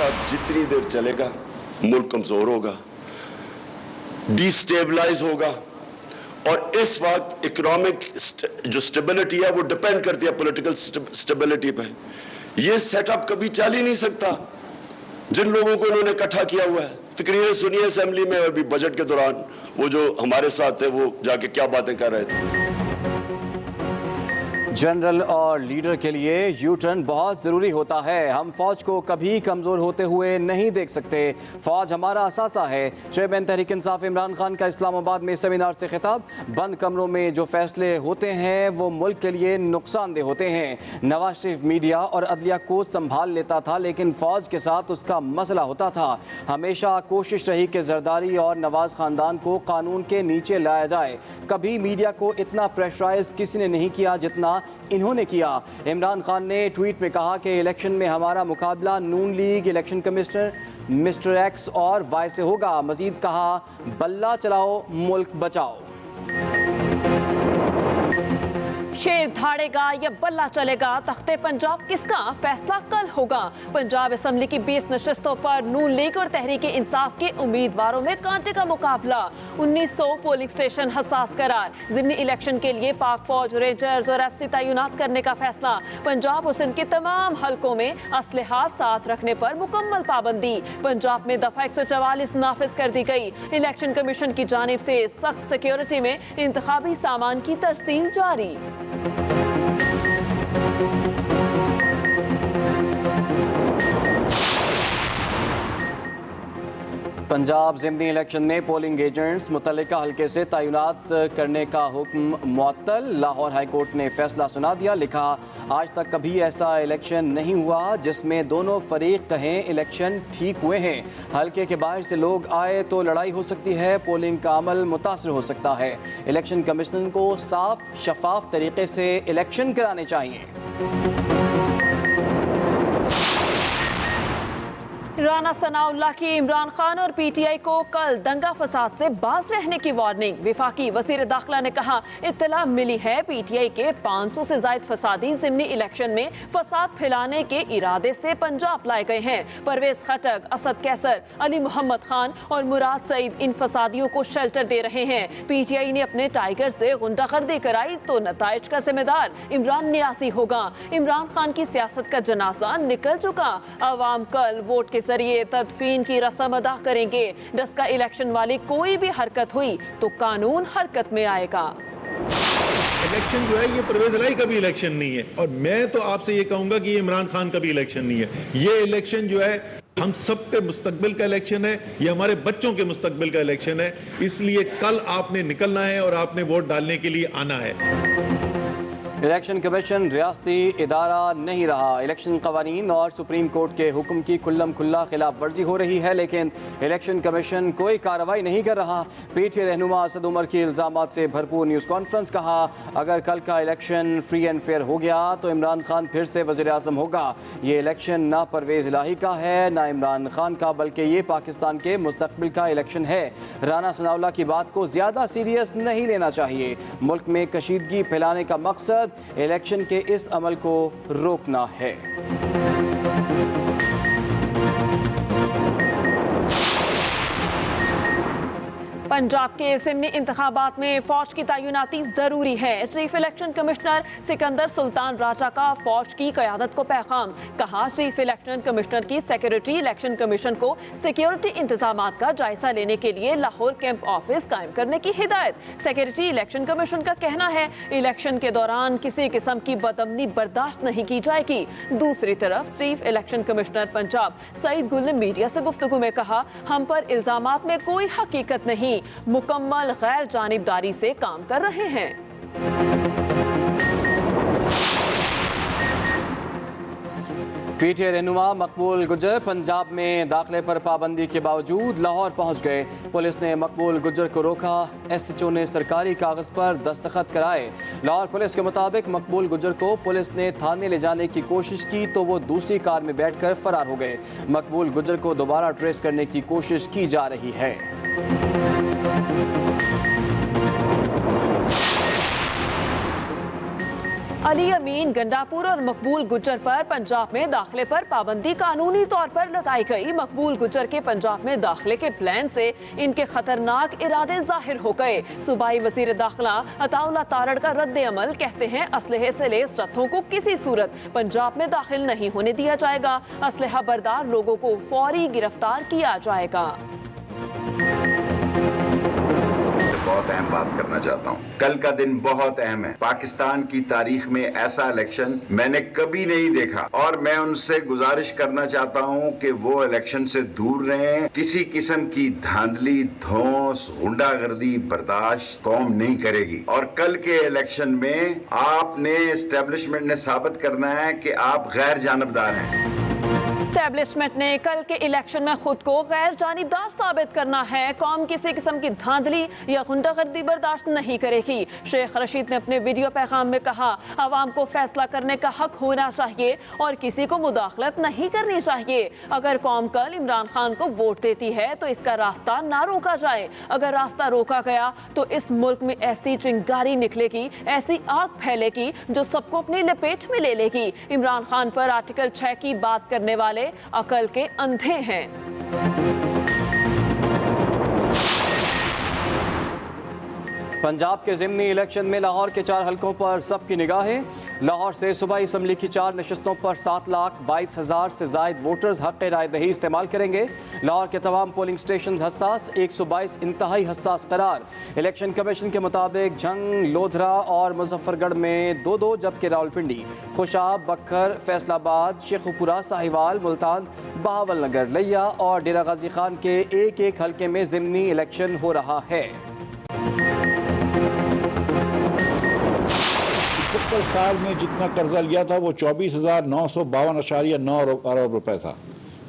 Setup जितनी देर चलेगा मुल्क कमजोर होगा, डिस्टेबलाइज होगा। और इस वक्त इकोनॉमिक जो स्टेबिलिटी है वो डिपेंड करती है पॉलिटिकल स्टेबिलिटी पे। ये सेटअप कभी चल ही नहीं सकता जिन लोगों को इन्होंने इकट्ठा किया हुआ है। तकरीरें सुनिए असेंबली में, अभी बजट के दौरान वो जो हमारे साथ थे वो जाके क्या बातें कर रहे थे। जनरल और लीडर के लिए यू टर्न बहुत ज़रूरी होता है। हम फौज को कभी कमज़ोर होते हुए नहीं देख सकते। फौज हमारा असासा है। चेयरमैन तहरीक इंसाफ इमरान खान का इस्लामाबाद में सेमिनार से खिताब। बंद कमरों में जो फैसले होते हैं वो मुल्क के लिए नुकसानदेह होते हैं। नवाज शरीफ मीडिया और अदलिया को संभाल लेता था, लेकिन फ़ौज के साथ उसका मसला होता था। हमेशा कोशिश रही कि जरदारी और नवाज ख़ानदान को कानून के नीचे लाया जाए। कभी मीडिया को इतना प्रेशराइज किसी ने नहीं किया जितना इन्होंने किया। इमरान खान ने ट्वीट में कहा कि इलेक्शन में हमारा मुकाबला Noon league, election commissioner mister X और वाई से होगा। मजीद कहा, बल्ला चलाओ मुल्क बचाओ। शेर धाड़ेगा या बल्ला चलेगा, तख्ते पंजाब किसका फैसला कल होगा। पंजाब असेंबली की 20 नशस्तों पर नून लीग और तहरीक इंसाफ के उम्मीदवारों में कांटे का मुकाबला। 1900 पोलिंग स्टेशन हसास करार। ज़िमनी इलेक्शन के लिए पाक फौज, रेंजर्स और एफसी तैनात करने का फैसला। पंजाब और सिंध के तमाम हलकों में असलहा साथ रखने पर मुकम्मल पाबंदी। पंजाब में दफा 144 नाफिज कर दी गई। इलेक्शन कमीशन की जानिब से सख्त सिक्योरिटी में इंतखाबी सामान की तरसील जारी। पंजाब ज़िमनी इलेक्शन में पोलिंग एजेंट्स मुतल्लिका हल्के से तैनात करने का हुक्म मुअत्तल। लाहौर हाई कोर्ट ने फैसला सुना दिया। लिखा, आज तक कभी ऐसा इलेक्शन नहीं हुआ जिसमें दोनों फरीक कहें इलेक्शन ठीक हुए हैं। हल्के के बाहर से लोग आए तो लड़ाई हो सकती है, पोलिंग का अमल मुतासर हो सकता है। इलेक्शन कमीशन को साफ शफाफ तरीके से इलेक्शन कराने चाहिए। राना सनाउल्लाह की इमरान खान और पीटीआई को कल दंगा फसाद से बाज रहने की वार्निंग। विफाकी वजीर दाखिला ने कहा, इत्तला मिली है पीटीआई के 500 से ज्यादा फसादी ज़िमनी इलेक्शन में फसाद फैलाने के इरादे से पंजाब लाए गए हैं। परवेज खटक, असद कैसर, अली मोहम्मद खान और मुराद सईद इन फसादियों को शेल्टर दे रहे हैं। पीटीआई ने अपने टाइगर से गुंडागर्दी कराई तो नताइज का जिम्मेदार इमरान नियासी होगा। इमरान खान की सियासत का जनाजा निकल चुका। अवाम कल वोट के जरिए तदफीन की रस्म अदा करेंगे। डस्का इलेक्शन वाली कोई भी हरकत हुई तो कानून हरकत में आएगा। इलेक्शन जो है ये परवेज इलाही का भी इलेक्शन नहीं है, और मैं तो आपसे ये कहूंगा कि ये इमरान खान का भी इलेक्शन नहीं है। ये इलेक्शन जो है हम सबके मुस्तकबिल का इलेक्शन है, ये हमारे बच्चों के मुस्तकबिल का इलेक्शन है। इसलिए कल आपने निकलना है और आपने वोट डालने के लिए आना है। इलेक्शन कमीशन रियासती इदारा नहीं रहा। इलेक्शन कवानीन और सुप्रीम कोर्ट के हुक्म की खुल्लम खुल्ला खिलाफ वर्जी हो रही है, लेकिन इलेक्शन कमीशन कोई कार्रवाई नहीं कर रहा। पीटीआई रहनुमा असद उमर की इल्जामात से भरपूर न्यूज़ कॉन्फ्रेंस। कहा, अगर कल का इलेक्शन फ्री एंड फेयर हो गया तो इमरान खान फिर से वज़ीर आज़म होगा। ये इलेक्शन ना परवेज इलाही का है ना इमरान खान का, बल्कि ये पाकिस्तान के मुस्तकबिल का इलेक्शन है। राना सनाउल्लाह की बात को ज़्यादा सीरियस नहीं लेना चाहिए। मुल्क में कशीदगी फैलाने का मकसद इलेक्शन के इस अमल को रोकना है। पंजाब के ज़िमनी इंतखाबात में फौज की तैनाती जरूरी है। Chief election commissioner Sikandar Sultan Raja का फौज की क़यादत को पैगाम। कहा, चीफ इलेक्शन कमिश्नर की सेक्रेटरी इलेक्शन कमीशन को सिक्योरिटी इंतजामात का जायजा लेने के लिए लाहौर कैंप ऑफिस कायम करने की हिदायत। सेक्रेटरी इलेक्शन कमीशन का कहना है, इलेक्शन के दौरान किसी किस्म की बदअमनी बर्दाश्त नहीं की जाएगी। दूसरी तरफ chief election commissioner Punjab Saeed Gul ने मीडिया से गुफ्तगू में कहा, हम पर इल्जामात में कोई हकीकत नहीं, मुकम्मल गैर जानिबदारी से काम कर रहे हैं। पीटीआई रहनुमा मकबूल गुजर पंजाब में दाखिले पर पाबंदी के बावजूद लाहौर पहुंच गए। पुलिस ने मकबूल गुजर को रोका। एसएचओ ने सरकारी कागज पर दस्तखत कराए। लाहौर पुलिस के मुताबिक मकबूल गुजर को पुलिस ने थाने ले जाने की कोशिश की तो वो दूसरी कार में बैठकर फरार हो गए। मकबूल गुजर को दोबारा ट्रेस करने की कोशिश की जा रही है। अली अमीन, गंडापुर और मकबूल गुज्जर पर पंजाब में दाखिले पर पाबंदी कानूनी तौर पर लगाई गई। मकबूल गुज्जर के पंजाब में दाखिले के प्लान से इनके खतरनाक इरादे जाहिर हो गए। सूबाई वजीर दाखिला अताउल्लाह तारड़ का रद्द अमल, कहते हैं असलहे से लैस जत्थों को किसी सूरत पंजाब में दाखिल नहीं होने दिया जाएगा। असलहा बरदार लोगों को फौरी गिरफ्तार किया जाएगा। बहुत अहम बात करना चाहता हूँ। कल का दिन बहुत अहम है। पाकिस्तान की तारीख में ऐसा इलेक्शन मैंने कभी नहीं देखा और मैं उनसे गुजारिश करना चाहता हूँ कि वो इलेक्शन से दूर रहें। किसी किस्म की धांधली, धौंस, गुंडागर्दी बर्दाश्त कौम नहीं करेगी और कल के इलेक्शन में आपने एस्टेब्लिशमेंट ने साबित करना है कि आप गैर जानिबदार हैं। एस्टेब्लिशमेंट ने कल के इलेक्शन में खुद को गैर जानिबदार साबित करना है। कौम किसी किस्म की धांधली या गुंडागर्दी बर्दाश्त नहीं करेगी। शेख रशीद ने अपने वीडियो पैगाम में कहा, आवाम को फैसला करने का हक होना चाहिए और किसी को मुदाखलत नहीं करनी चाहिए। अगर कौम कल इमरान खान को वोट देती है तो इसका रास्ता ना रोका जाए। अगर रास्ता रोका गया तो इस मुल्क में ऐसी चिंगारी निकलेगी, ऐसी आग फैलेगी जो सबको अपनी लपेट में ले लेगी। इमरान खान पर आर्टिकल 6 की बात करने वाले अकल के अंधे हैं। पंजाब के ज़िमनी इलेक्शन में लाहौर के 4 हलकों पर सबकी निगाहें। लाहौर से सूबाई असम्बली की 4 नशस्तों पर 7,22,000 से जायद वोटर्स हक़ राय दही इस्तेमाल करेंगे। लाहौर के तमाम पोलिंग स्टेशन हसास, 122 इंतहाई हसास करार। इलेक्शन कमीशन के मुताबिक झंग, लोधरा और मुजफ्फरगढ़ में 2-2, जबकि रावलपिंडी, खुशाब, बखर, फैसलाबाद, शेखुपुरा, साहिवाल, मुल्तान, बहावल नगर, लिया और डेरा गाजी खान के एक हलके में ज़िमनी इलेक्शन हो रहा है। 70 साल में जितना कर्जा लिया था वो 24,952.9 अरब रुपए था।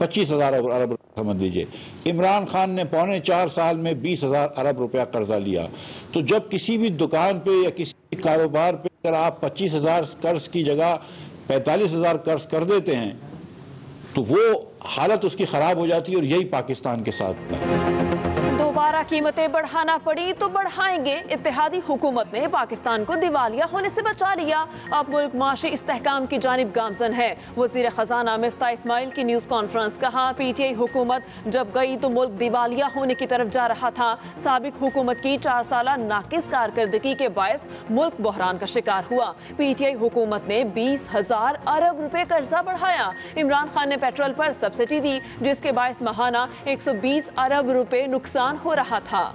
25,000 अरब समझ लीजिए। इमरान खान ने 4.25 साल में 20,000 अरब रुपया कर्जा लिया। तो जब किसी भी दुकान पे या किसी कारोबार पे अगर आप 25,000 कर्ज की जगह 45,000 कर्ज कर देते हैं तो वो हालत उसकी खराब हो जाती है और यही पाकिस्तान के साथ है। दोबारा कीमतें बढ़ाना पड़ी तो बढ़ाएंगे। इत्तेहादी हुकूमत ने पाकिस्तान को दिवालिया होने से बचा लिया। अब मुल्क माशी इस्तेहकाम की जानिब गामजन है। वजीर खजाना मिफ्ता इस्माइल की न्यूज़ कॉन्फ्रेंस, कहा PTI हुकूमत जब गई तो मुल्क दिवालिया होने की तरफ जा रहा था। साबिक हुकूमत की 4 साला नाकिस कारकर्दगी के बायस मुल्क बहरान का शिकार हुआ। PTI हुकूमत ने 20,000 अरब रुपए कर्जा बढ़ाया। इमरान खान ने पेट्रोल पर सब्सिडी दी जिसके बायस माहाना 120 अरब रुपए नुकसान हो रहा था।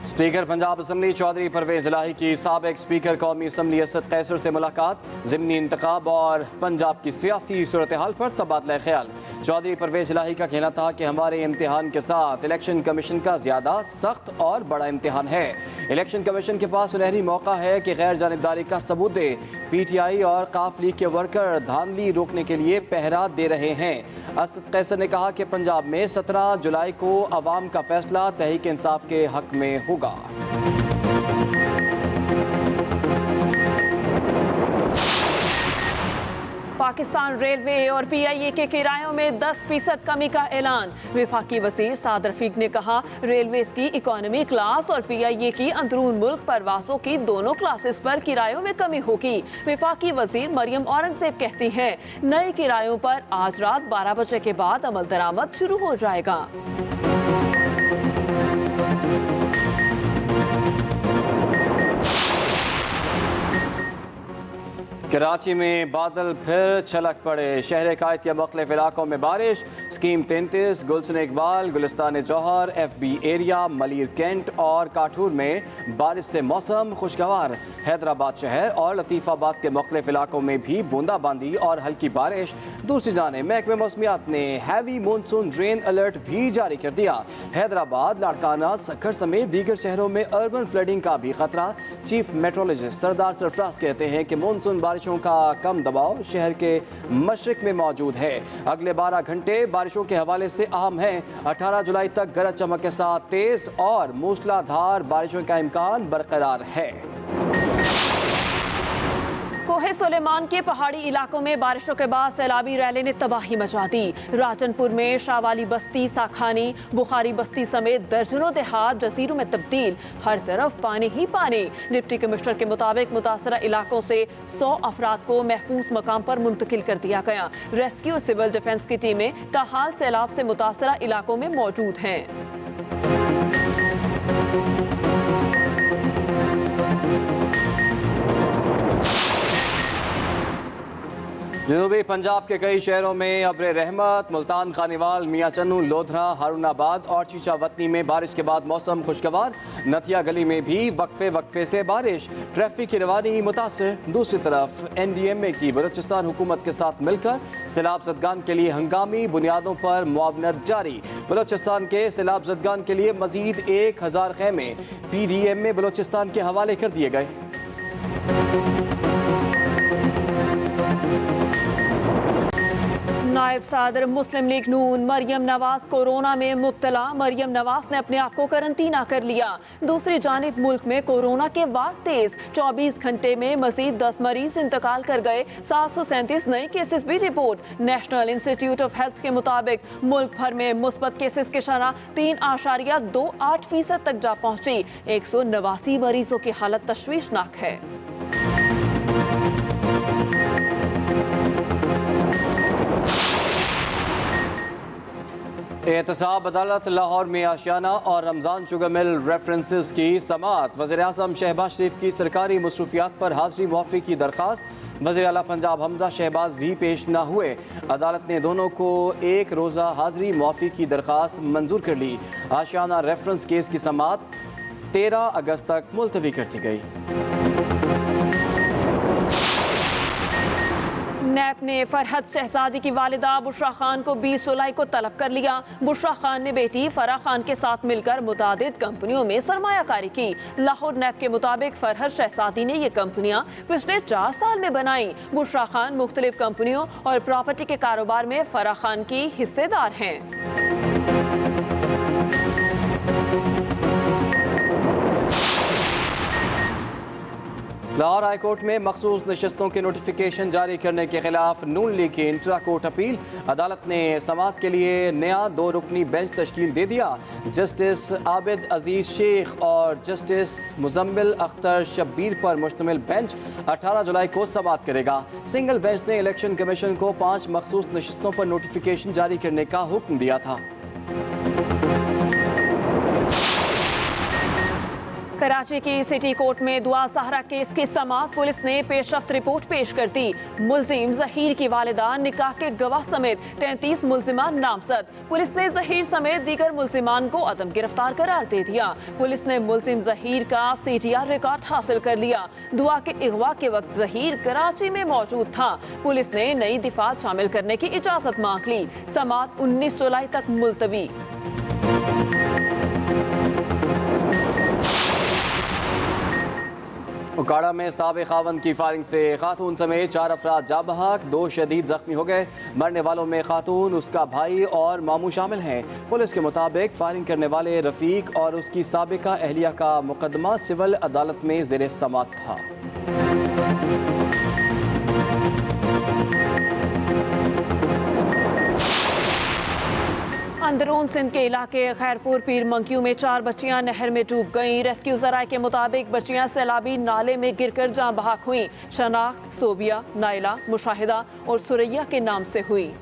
स्पीकर पंजाब असम्बली चौधरी परवेज इलाही की साबिक स्पीकर कौमी असम्बली असद कैसर से मुलाकात। ज़िमनी इंतखाब और पंजाब की सियासी सूरत हाल पर तबादला ख्याल। चौधरी परवेज इलाही का कहना था कि हमारे इम्तिहान के साथ इलेक्शन कमीशन का ज़्यादा सख्त और बड़ा इम्तिहान है। इलेक्शन कमीशन के पास सुनहरी मौका है कि गैर जानिबदारी का सबूत दे। PTI और काफ लीग के वर्कर धांधली रोकने के लिए पहरा दे रहे हैं। असद कैसर ने कहा कि पंजाब में 17 जुलाई को अवाम का फैसला तहरीक इंसाफ के हक में होगा। पाकिस्तान रेलवे और PIA के किरायों में 10% कमी का ऐलान। वफाकी वज़ीर साद रफीक ने कहा, रेलवेज की इकोनॉमी क्लास और PIA की अंदरून मुल्क परवासों की दोनों क्लासेस पर किरायों में कमी होगी। वफाकी वज़ीर मरियम औरंगज़ेब कहती हैं, नए किरायों पर आज रात 12 बजे के बाद अमल दरामद शुरू हो जाएगा। कराची में बादल फिर छलक पड़े। शहर कायद या मुख्तलिफ इलाकों में बारिश। स्कीम 33, गुलशन इकबाल, गुलिस्तान जौहर, FB एरिया, मलिर कैंट और काठूर में बारिश से मौसम खुशगवार। हैदराबाद शहर और लतीफ़ाबाद के मुख्तलिफ इलाकों में भी बूंदाबांदी और हल्की बारिश। दूसरी जानिब महकमे मौसमियात ने हैवी मानसून रेन अलर्ट भी जारी कर दिया। हैदराबाद, लाड़काना, सक्खर समेत दीगर शहरों में अर्बन फ्लडिंग का भी खतरा। चीफ मेट्रोलॉजिस्ट सरदार सरफराज कहते हैं कि मानसून बारिशों का कम दबाव शहर के मशरिक में मौजूद है। अगले 12 घंटे बारिशों के हवाले से अहम है। 18 जुलाई तक गरज चमक के साथ तेज और मूसलाधार बारिशों का इम्कान बरकरार है। कोह कोहे सुलेमान के पहाड़ी इलाकों में बारिशों के बाद सैलाबी रैली ने तबाही मचा दी। राजनपुर में शाहवाली बस्ती, साखानी, बुखारी बस्ती समेत दर्जनों देहात जजीरों में तब्दील, हर तरफ पानी ही पानी। डिप्टी कमिश्नर के मुताबिक मुतासरा इलाकों से 100 अफराद को महफूज मकाम पर मुंतकिल कर दिया गया। रेस्क्यू और सिविल डिफेंस की टीमें ताहाल सैलाब से मुतासरा इलाकों में मौजूद हैं। जनूबी पंजाब के कई शहरों में अब्र रहमत, मुल्तान, खानीवाल, मियाँ चन्नू, लोधरा, हारूनाबाद और चीचावतनी में बारिश के बाद मौसम खुशगवार। नथिया गली में भी वक्फे से बारिश, ट्रैफिक की रवानी मुतासर। दूसरी तरफ NDMA की बलूचिस्तान हुकूमत के साथ मिलकर सैलाब ज़दगान के लिए हंगामी बुनियादों पर मुआवनत जारी। बलूचिस्तान के सैलाब ज़दगान के लिए मजीद 1000 खेमे PDMA बलूचिस्तान के हवाले कर दिए गए। नायब सदर मुस्लिम लीग नून मरियम नवाज कोरोना में मुब्तला। मरियम नवाज ने अपने आप को करंटीना कर लिया। दूसरी जानिब मुल्क में कोरोना के वार तेज, 24 घंटे में मजीद 10 मरीज इंतकाल कर गए। 737 नए केसेस भी report. National institute of health के मुताबिक मुल्क भर में मुस्बत केसेस की शरह 3.28% तक जा पहुंची। 189 मरीजों की हालत तशवीशनाक है। एहतसाब अदालत लाहौर में आशियाना और रमज़ान शुगर मिल रेफरेंसेस की समाअत। वज़ीर-ए-आज़म शहबाज शरीफ की सरकारी मसरूफियात पर हाज़री मुआफ़ी की दरख्वास्त। वज़ीर आला पंजाब हमजा शहबाज भी पेश न हुए। अदालत ने दोनों को एक रोज़ा हाज़री मुआफ़ी की दरख्वास्त मंजूर कर ली। आशियाना रेफरेंस केस की समाअत 13 अगस्त तक मुलतवी कर दी गई। नैब ने फरहत शहजादी की वालिदा बुशरा खान को 20 जुलाई को तलब कर लिया। बुशरा खान ने बेटी फराह खान के साथ मिलकर मुतादिद कंपनियों में सरमायाकारी की। लाहौर नैब के मुताबिक फरहत शहजादी ने ये कंपनियां पिछले 4 साल में बनाई। बुशरा खान मुख्तलिफ कंपनियों और प्रॉपर्टी के कारोबार में फराह खान की हिस्सेदार हैं। लाहौर हाई कोर्ट में मखसूस नशस्तों के नोटिफिकेशन जारी करने के खिलाफ नून लीग की इंट्रा कोर्ट अपील। अदालत ने समाअत के लिए नया 2 रुकनी बेंच तश्कील दे दिया। जस्टिस आबिद अजीज शेख और जस्टिस मुजम्मिल अख्तर शब्बीर पर मुश्तमिल बेंच 18 जुलाई को समाअत करेगा। सिंगल बेंच ने इलेक्शन कमीशन को 5 मखसूस नशस्तों पर नोटिफिकेशन जारी करने का हुक्म दिया था। कराची की सिटी कोर्ट में दुआ सहरा केस की समाअत। पुलिस ने पेशरफ्त रिपोर्ट पेश कर दी। मुलजिम जहीर की वालिदा, निकाह के गवाह समेत 33 मुलजिमान नामजद। पुलिस ने जहीर समेत दीगर मुलजिमान को अदम गिरफ्तार करार दे दिया। पुलिस ने मुलजिम जहीर का CTR रिकॉर्ड हासिल कर लिया। दुआ के अगवा के वक्त जहीर कराची में मौजूद था। पुलिस ने नई दिफात शामिल करने की इजाजत मांग ली। समाअत 19 जुलाई तक मुलतवी। उकाड़ा में साबिक खावन की फायरिंग से खातून समेत 4 अफराद जा बहक, 2 शदीद जख्मी हो गए। मरने वालों में खातून, उसका भाई और मामू शामिल हैं। पुलिस के मुताबिक फायरिंग करने वाले रफीक और उसकी साबिका अहलिया का मुकदमा सिविल अदालत में ज़ेरे समाअत था। अंदरून सिंध के इलाके खैरपुर पीर मंकियों में 4 बच्चियां नहर में डूब गईं। रेस्क्यू जराये के मुताबिक बच्चियां सैलाबी नाले में गिरकर जाँ बहक हुई। शनाख्त सोबिया, नाइला, मुशाहिदा और सुरैया के नाम से हुई।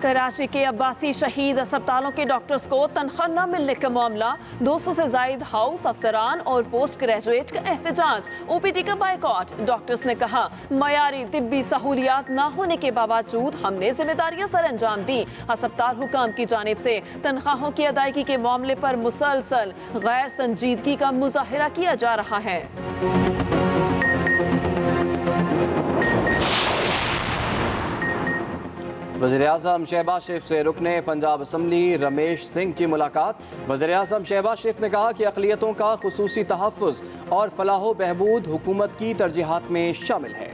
कराची के अब्बासी शहीद अस्पतालों के डॉक्टर्स को तनख्वाह न मिलने का मामला। 200 से जायद हाउस अफसरान और पोस्ट ग्रेजुएट का एहतजाज। OPD का बाइकॉट। डॉक्टर्स ने कहा, मयारी तिब्बी सहूलियात न होने के बावजूद हमने जिम्मेदारियां सर अंजाम दी। अस्पताल हुकाम की जानिब से तनख्वाहों की अदायगी के मामले पर मुसलसल गैर संजीदगी का मुजाहिरा किया जा रहा है। वज़ीर-ए-आज़म शहबाज शरीफ से रुकने पंजाब असम्बली रमेश सिंह की मुलाकात। वज़ीर-ए-आज़म शहबाज शरीफ ने कहा कि अक़लियतों का ख़ुसूसी तहफ़्फ़ुज़ और फलाह बहबूद हुकूमत की तरजीहात में शामिल है।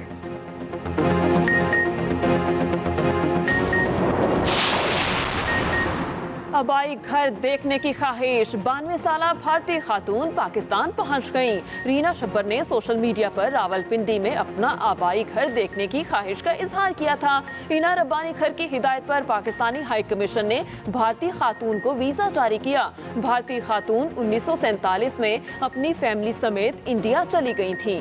आबाई घर देखने की ख्वाहिश। 92 साला भारतीय खातून पाकिस्तान पहुंच गईं। रीना शब्बर ने सोशल मीडिया पर रावलपिंडी में अपना आबाई घर देखने की ख्वाहिश का इजहार किया था। हीना रब्बानी खर की हिदायत पर पाकिस्तानी हाई कमीशन ने भारतीय खातून को वीजा जारी किया। भारतीय खातून 1947 में अपनी फैमिली समेत इंडिया चली गई थी।